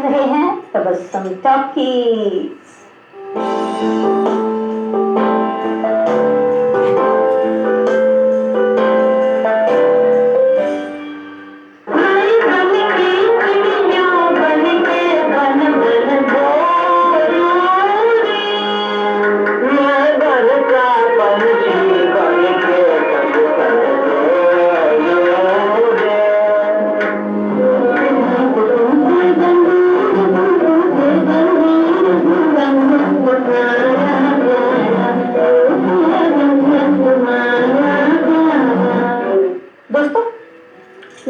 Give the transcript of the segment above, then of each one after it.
रहे हैं तबस्सुम टॉकीज।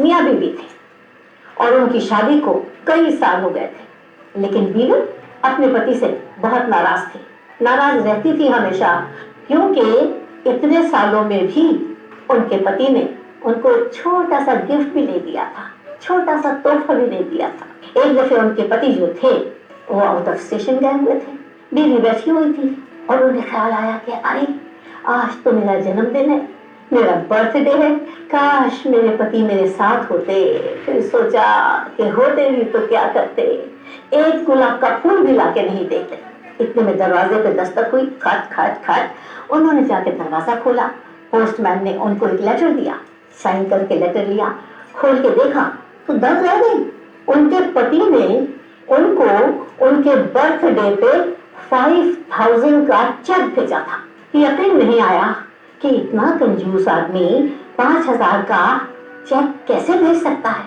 मियाँ बीवी थे और उनकी शादी को कई साल हो गए थे, लेकिन बीवी अपने पति से बहुत नाराज थी। नाराज रहती थी हमेशा, क्योंकि इतने सालों में भी उनके पति ने उनको छोटा सा गिफ्ट भी नहीं दिया था, छोटा सा तोहफा भी नहीं दिया था। एक दफे उनके पति जो थे वो आउट ऑफ स्टेशन गए हुए थे, बीवी बैठी हुई थी और उन्हें ख्याल आया कि अरे आज तो मेरा जन्मदिन है, मेरा बर्थडे है, काश मेरे पति मेरे साथ होते। फिर सोचा कि होते भी तो क्या करते, एक गुलाब का फूल भी लाके नहीं देते। इतने में दरवाजे पे दस्तक हुई, खट खट खट। उन्होंने जाके दरवाजा खोला, पोस्टमैन ने उनको एक लेटर दिया, साइन करके लेटर लिया, खोल के देखा तो दंग रह गई। उनके पति ने उनको उनके बर्थडे पे 5000 का चेक भेजा था। यकीन नहीं आया कि इतना कंजूस आदमी 5000 का चेक कैसे भेज सकता है।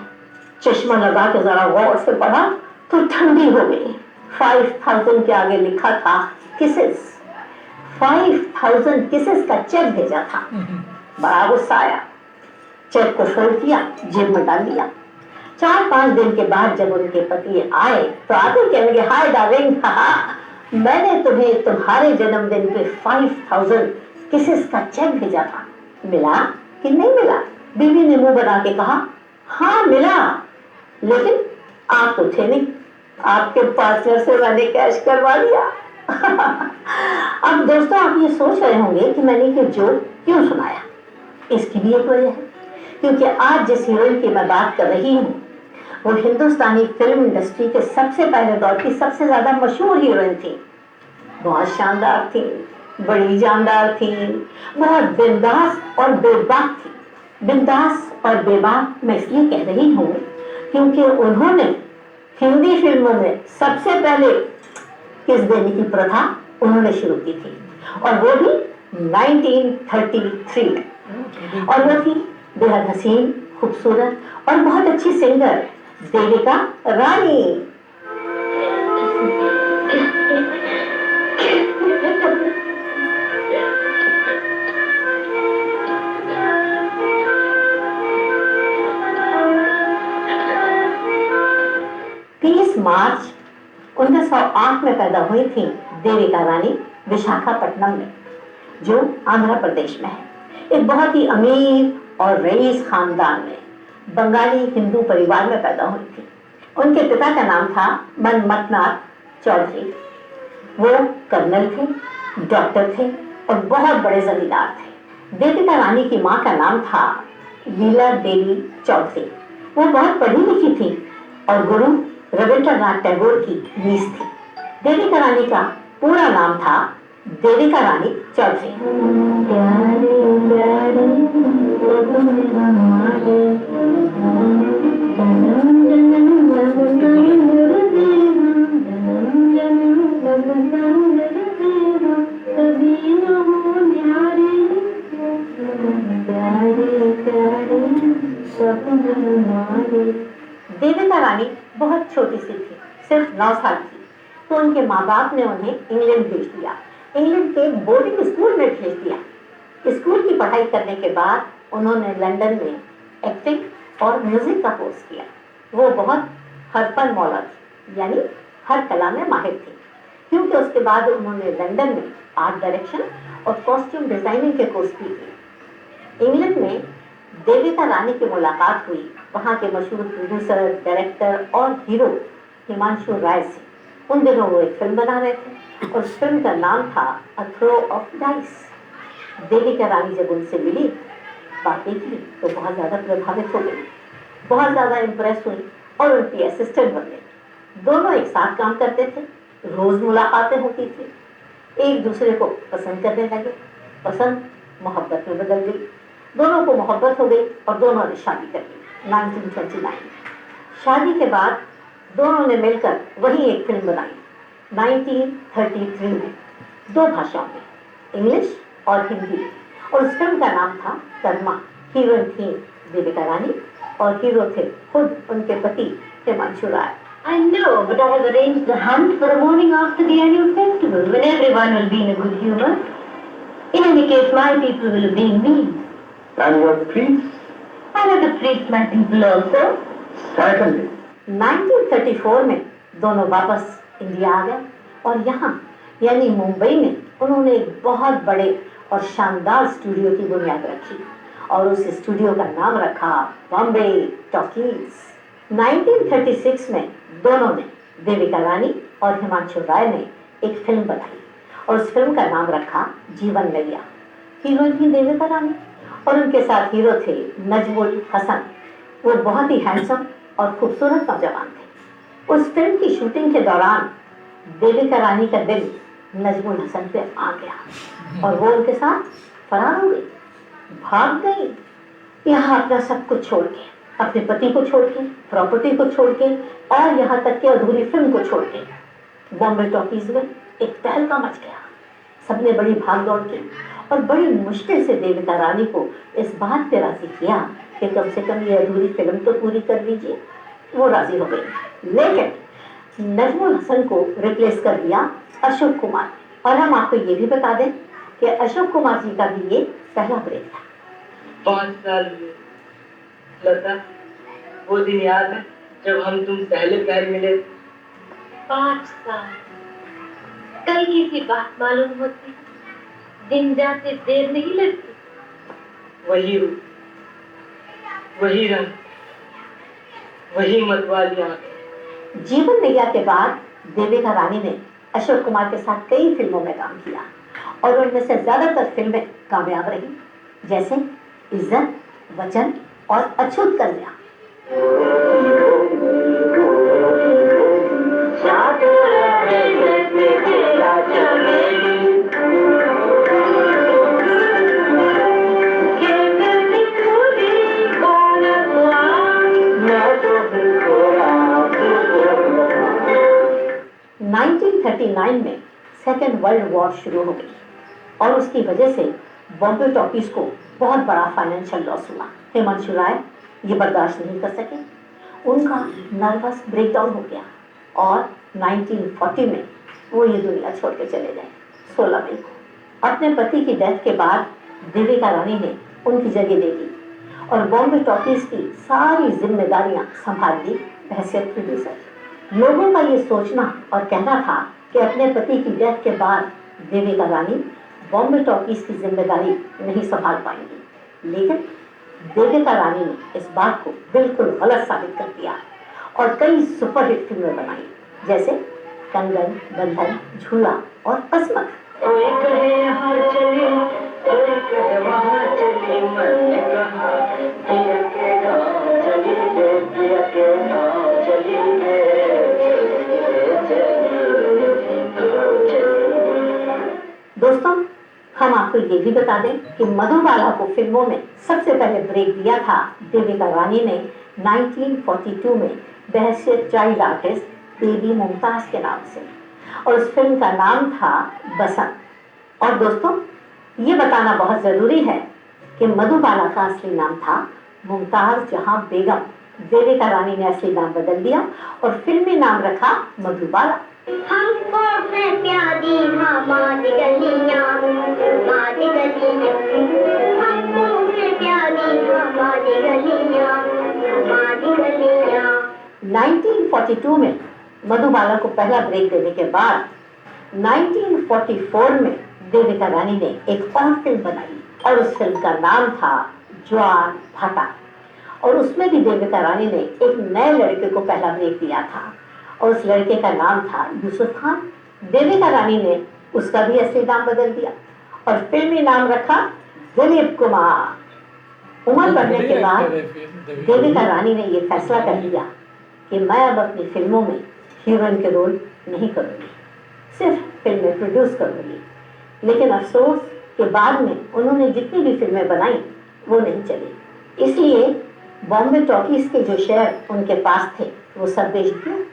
चश्मा लगा के जरा गौर से पढ़ा तो ठंडी हो गई। 5000 के आगे लिखा था किसेस, 5000 किसेस का चेक भेजा था। बड़ा गुस्सा आया, चेक को फोल्ड किया, जेब में डाल दिया। 4-5 दिन के बाद जब उनके पति आए तो आते कहने लगे, हाय डार्लिंग, मैंने तुम्हें तुम्हारे जन्मदिन पे 5000 किसेस का चेक भेजा था, मिला कि नहीं मिला? बीवी ने मुंह बना के कहा, हाँ मिला, लेकिन आप तो थे नहीं, आपके पार्टनर से मैंने कैश करवा लिया। अब दोस्तों आप ये सोच रहे होंगे कि मैंने ये जोक क्यों सुनाया। इसकी भी एक वजह है, क्योंकि आज जिस हीरोइन की मैं बात कर रही हूँ वो हिंदुस्तानी फिल्म इंडस्ट्री के सबसे पहले दौर की सबसे ज्यादा मशहूर हीरोइन थी। बहुत शानदार थी, बड़ी जानदार थी, बहुत बिंदास और बेबाक थी। बिंदास और बेबाक मैं इसलिए कह रही हूँ क्योंकि उन्होंने हिंदी फिल्मों में सबसे पहले किस देने की प्रथा उन्होंने शुरू की थी, और वो भी 1933। और वो थी बेहद हसीन, खूबसूरत और बहुत अच्छी सिंगर देविका रानी। 30 मार्च 1908 में पैदा हुई थी देविका रानी विशाखापट्टनम में, जो आंध्र प्रदेश में है। एक बहुत ही अमीर और रईस खानदान में बंगाली हिंदू परिवार में पैदा हुई थी। उनके पिता का नाम था मनमथनाथ चौधरी। वो कर्नल थे, डॉक्टर थे और बहुत बड़े जमींदार थे। देविका रानी की माँ का नाम था लीला देवी चौधरी। वो बहुत पढ़ी लिखी थी और गुरु रविंद्रनाथ टैगोर की नीस थी। देविका रानी का पूरा नाम था देविका रानी चौधरी। देविका रानी बहुत छोटी सी थी, सिर्फ 9 साल की, तो उनके माँ बाप ने उन्हें इंग्लैंड भेज दिया। इंग्लैंड के बोर्डिंग स्कूल में भेज दिया। स्कूल की पढ़ाई करने के बाद उन्होंने लंदन में एक्टिंग और म्यूजिक का कोर्स किया। वो बहुत हरफन मौला थी, यानी हर कला में माहिर थी, क्योंकि उसके बाद उन्होंने लंदन में आर्ट डायरेक्शन और कॉस्ट्यूम डिजाइनिंग के कोर्स भी किए। इंग्लैंड में देविका रानी की मुलाकात हुई वहाँ के मशहूर प्रोड्यूसर, डायरेक्टर और हीरो हिमांशु राय से। उन दिनों वो एक फिल्म बना रहे थे और उस फिल्म का नाम था अ throw of dice. Devika Rani जब उनसे मिली, बातें की, तो बहुत ज़्यादा प्रभावित हो गई, बहुत ज़्यादा इम्प्रेस हुई और उनकी असिस्टेंट बन गई। दोनों एक साथ काम करते थे, रोज मुलाकातें होती थी, एक दूसरे को पसंद करने लगे। पसंद मोहब्बत में बदल गई, दोनों को मोहब्बत हो गई और दोनों ने शादी कर ली 1929 में। शादी के बाद दोनों ने मिलकर वही एक फिल्म बनाई 1933 में, 2 भाषाओं में, इंग्लिश और हिंदी में। और उस फिल्म का नाम था कर्मा। हीरोइन थी देविका रानी और हीरो थे खुद उनके पति Himanshu Rai. I know, but I have arranged the hunt for a morning after the annual festival, when everyone will be in a good humor. In any case, my people will obey me. And your priest? I like a priest, my people also. Certainly. 1934 में दोनों वापस India आ गए और यहाँ यानी मुंबई में उन्होंने एक बहुत बड़े और शानदार स्टूडियो की बुनियाद रखी और उस स्टूडियो का नाम रखा बॉम्बे टॉकीज। 1936 में दोनों ने, देविका रानी और हिमांशु राय ने एक फिल्म बनाई और उस फिल्म का नाम रखा जीवन नैया। हीरोइन थी देविका रानी और उनके साथ हीरो थे नजमुल हसन। वो बहुत ही हैंडसम और खूबसूरत नौजवान थे। उस फिल्म की शूटिंग के दौरान देविका रानी का दिल नजमुल हसन पे आ गया और वो उनके साथ फरार हो गई, भाग गई। यहाँ अपना सब कुछ छोड़ के, अपने पति को छोड़ के, प्रॉपर्टी को छोड़ के और यहाँ तक कि अधूरी फिल्म को छोड़ के बॉम्बे टॉकीज में एक तहलका मच गया। सबने बड़ी भाग दौड़ की और बड़ी मुश्किल से देविका रानी को इस बात पे राजी किया कि कम से कम ये अधूरी फिल्म तो पूरी कर लीजिए। वो राजी हो गई, लेकिन नजमुल हसन को रिप्लेस कर दिया अशोक कुमार। और हम आपको ये भी बता दें कि अशोक कुमार जी का भी ये पहला ब्रेक था। 5 साल हुए लता, वो दिन याद है जब हम तुम पहले प्यार मिले? 5 साल। कल की सी बात मालूम होती, दिन जाते देर नहीं लगती। वही रूप, वही रंग, वही मतवाली आंखें। जीवन नैया के बाद देविका रानी ने अशोक कुमार के साथ कई फिल्मों में काम किया और उनमें से ज्यादातर फिल्में कामयाब रही, जैसे इज्जत, वचन और अछूत कन्या। में सेकेंड वर्ल्ड वॉर शुरू हो गई और उसकी वजह से बॉम्बे टॉकीज को बहुत बड़ा फाइनेंशियल लॉस हुआ। हिमांशु राय ये बर्दाश्त नहीं कर सके, उनका नर्वस ब्रेकडाउन हो गया और 1940 में वो ये दुनिया छोड़ के चले गए 16 मई को। अपने पति की डेथ के बाद देविका रानी ने उनकी जगह ले ली और बॉम्बे टॉकीज की सारी जिम्मेदारियां संभाल ली हैसियत प्रोड्यूसर। लोगों का ये सोचना और कहना था कि अपने पति की डेथ के बाद देविका रानी बॉम्बे टॉकीज की जिम्मेदारी नहीं संभाल पाएंगी, लेकिन देविका रानी ने इस बात को बिल्कुल गलत साबित कर दिया और कई सुपरहिट फिल्में बनाई, जैसे कंगन, बंधन, झूला और अस्मत। कोई कहे यहाँ चली, कोई कहे वहाँ चली, मन ने कहा पिया के गाँव चली गे, पिया के गाँव चली गे, दोस्तों, हम आपको ये भी बता दें कि मधुबाला को फिल्मों में सबसे पहले ब्रेक दिया था देविका रानी ने 1942 में बहैसियत चाइल्ड आर्टिस्ट बेबी मुमताज के नाम से, और उस फिल्म का नाम था बसंत। और दोस्तों, ये बताना बहुत जरूरी है कि मधुबाला का असली नाम था मुमताज जहां बेगम। देविका रानी ने असली नाम बदल दिया और फिल्मी नाम रखा मधुबाला। हमको है प्यारी हमारी गलियां, हमारी गलियां, हमको है प्यारी हमारी गलियां, हमारी गलियां। 1942 में मधुबाला को पहला ब्रेक देने के बाद 1944 में देविका रानी ने एक और फिल्म बनाई और उस फिल्म का नाम था जवान भाटा, और उसमें भी देविका रानी ने एक नए लड़के को पहला ब्रेक दिया था और उस लड़के का नाम था यूसुफ खान। देविका रानी ने उसका भी असली नाम बदल दिया और फिल्मी नाम रखा दिलीप कुमार। उम्र बढ़ने के बाद देविका रानी ने यह फैसला कर लिया कि मैं अब अपनी फिल्मों में हीरोइन के रोल नहीं करूँगी, सिर्फ फिल्में प्रोड्यूस करूँगी। लेकिन अफसोस कि बाद में उन्होंने जितनी भी फिल्में बनाई वो नहीं चली। इसलिए बॉम्बे टॉकीज के जो शेयर उनके पास थे वो सब बेच दिए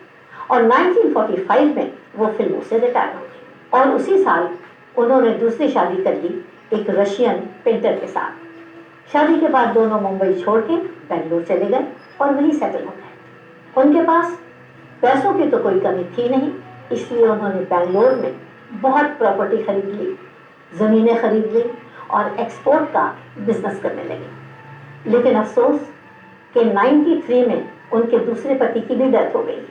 और 1945 में वो फिल्मों से रिटायर हो गए। और उसी साल उन्होंने दूसरी शादी कर ली एक रशियन पेंटर के साथ। शादी के बाद दोनों मुंबई छोड़ के बेंगलोर चले गए और वहीं सेटल हो गए। उनके पास पैसों की तो कोई कमी थी नहीं, इसलिए उन्होंने बेंगलोर में बहुत प्रॉपर्टी खरीद ली, ज़मीनें खरीद ली और एक्सपोर्ट का बिजनेस करने लगे। लेकिन अफसोस कि 93 में उनके दूसरे पति की भी डेथ हो गई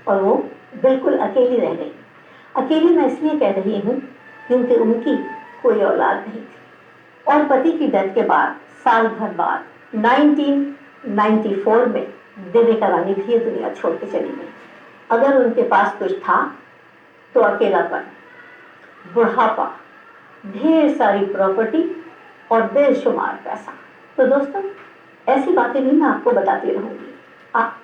और वो बिल्कुल अकेली रह गई। अकेली मैं इसलिए कह रही हूँ क्योंकि उनकी कोई औलाद नहीं थी और पति की डेथ के बाद साल भर बाद 1994 में देविका रानी भी ये दुनिया छोड़ के चली गई। अगर उनके पास कुछ था तो अकेलापन, बुढ़ापा, ढेर सारी प्रॉपर्टी और बेशुमार पैसा। तो दोस्तों ऐसी बातें भी मैं आपको बताती रहूंगी। आप